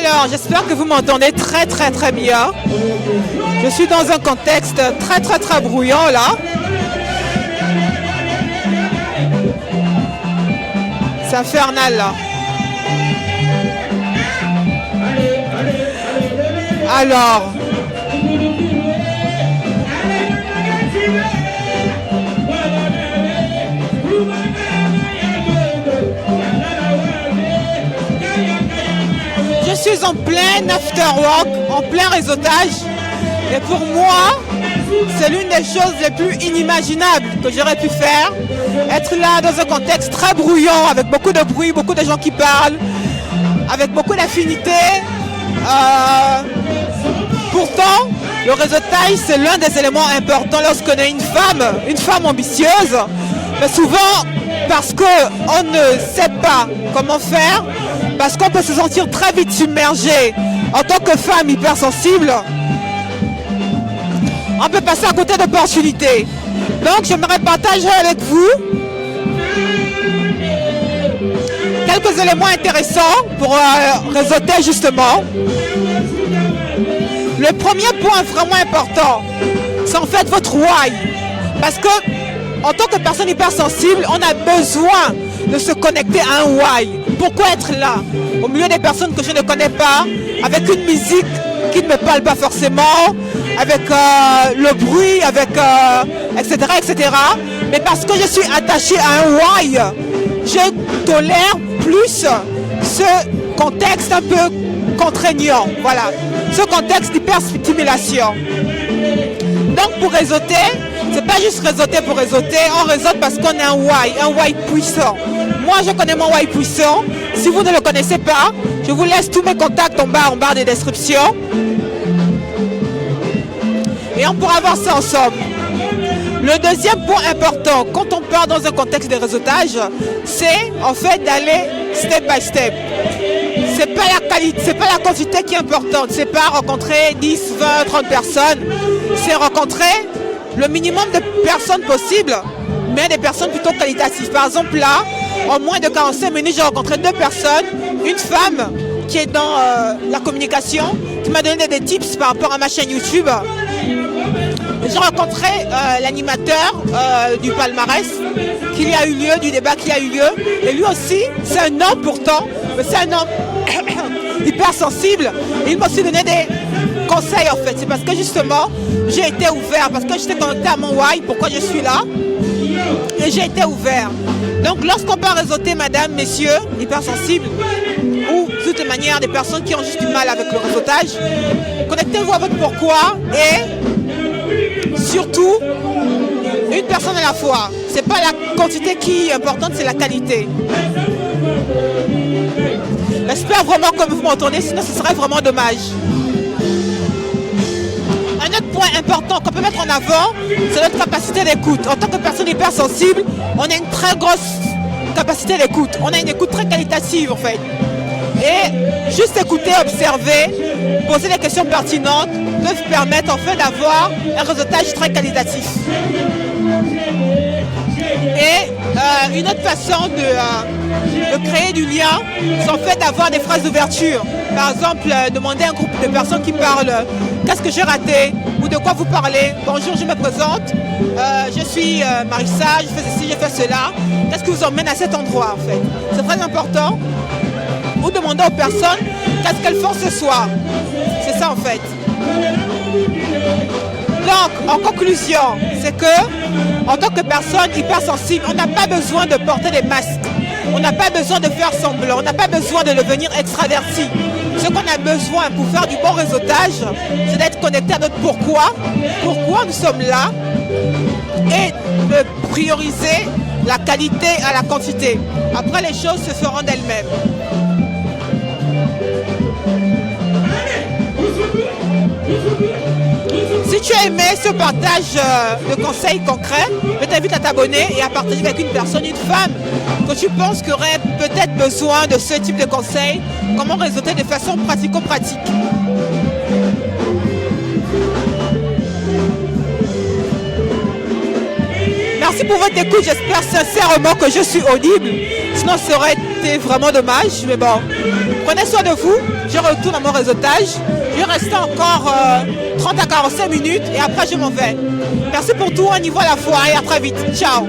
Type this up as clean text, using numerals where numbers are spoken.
Alors, j'espère que vous m'entendez très bien. Je suis dans un contexte très brouillant là. C'est infernal là. Alors, je suis en plein afterwork, en plein réseautage. Et pour moi, c'est l'une des choses les plus inimaginables que j'aurais pu faire. Être là dans un contexte très bruyant, avec beaucoup de bruit, beaucoup de gens qui parlent, avec beaucoup d'affinités. Pourtant, le réseautage, c'est l'un des éléments importants lorsqu'on est une femme ambitieuse. Mais souvent, parce qu'on ne sait pas comment faire, parce qu'on peut se sentir très vite submergé en tant que femme hypersensible, on peut passer à côté d'opportunités. Donc, j'aimerais partager avec vous quelques éléments intéressants pour réseauter justement. Le premier point vraiment important, c'est en fait votre why. Parce que, en tant que personne hypersensible, on a besoin de se connecter à un why. Pourquoi être là, au milieu des personnes que je ne connais pas, avec une musique qui ne me parle pas forcément, avec le bruit, etc. Mais parce que je suis attachée à un why, je tolère plus ce contexte un peu contraignant. Voilà, ce contexte d'hyperstimulation. Donc pour réseauter, c'est pas juste réseauter pour réseauter, on réseaute parce qu'on a un why puissant. Moi je connais mon why puissant. Si vous ne le connaissez pas, je vous laisse tous mes contacts en barre de description. Et on pourra voir ça ensemble. Le deuxième point important, quand on part dans un contexte de réseautage, c'est en fait d'aller step by step. C'est pas la qualité, c'est pas la quantité qui est importante. C'est pas rencontrer 10, 20, 30 personnes. C'est rencontrer le minimum de personnes possible, mais des personnes plutôt qualitatives. Par exemple là, en moins de 45 minutes, j'ai rencontré 2 personnes. Une femme qui est dans la communication, qui m'a donné des tips par rapport à ma chaîne YouTube. J'ai rencontré l'animateur du palmarès qu'il y a eu lieu, du débat qui a eu lieu. Et lui aussi, c'est un homme pourtant, mais c'est un homme hypersensible. Il m'a aussi donné des conseils en fait. C'est parce que justement, j'ai été ouvert, parce que j'étais connecté à mon why, pourquoi je suis là. Et j'ai été ouvert. Donc lorsqu'on peut réseauter, madame, messieurs, hypersensibles, ou de toute manière des personnes qui ont juste du mal avec le réseautage, connectez-vous à votre pourquoi et surtout une personne à la fois. C'est pas la quantité qui est importante, c'est la qualité. J'espère vraiment que vous m'entendez, sinon ce serait vraiment dommage. Un autre point important qu'on peut mettre en avant, c'est notre capacité d'écoute. En tant que personne hypersensible, on a une très grosse capacité d'écoute. On a une écoute très qualitative en fait. Et juste écouter, observer, poser des questions pertinentes peuvent permettre en fait d'avoir un réseautage très qualitatif. Et une autre façon de créer du lien, c'est en fait d'avoir des phrases d'ouverture. Par exemple, demander à un groupe de personnes qui parlent « Qu'est-ce que j'ai raté ?» ou « De quoi vous parlez ?»« Bonjour, je me présente, je suis Marissa, je fais ceci, je fais cela. Qu'est-ce qui vous emmène à cet endroit en fait ?» C'est très important. Ou demander aux personnes qu'est-ce qu'elles font ce soir. C'est ça en fait. Donc, en conclusion, c'est que, en tant que personne hypersensible, on n'a pas besoin de porter des masques. On n'a pas besoin de faire semblant. On n'a pas besoin de devenir extraverti. Ce qu'on a besoin pour faire du bon réseautage, c'est d'être connecté à notre pourquoi. Pourquoi nous sommes là. Et de prioriser la qualité à la quantité. Après, les choses se feront d'elles-mêmes. Si tu as aimé ce partage de conseils concrets, je t'invite à t'abonner et à partager avec une personne, une femme que tu penses qui aurait peut-être besoin de ce type de conseils, comment réseauter de façon pratico-pratique. Merci pour votre écoute, j'espère sincèrement que je suis audible, sinon ça aurait été vraiment dommage, mais bon. Prenez soin de vous. Je retourne à mon réseautage. Je reste encore 30 à 45 minutes et après je m'en vais. Merci pour tout, un niveau à la fois et à très vite. Ciao.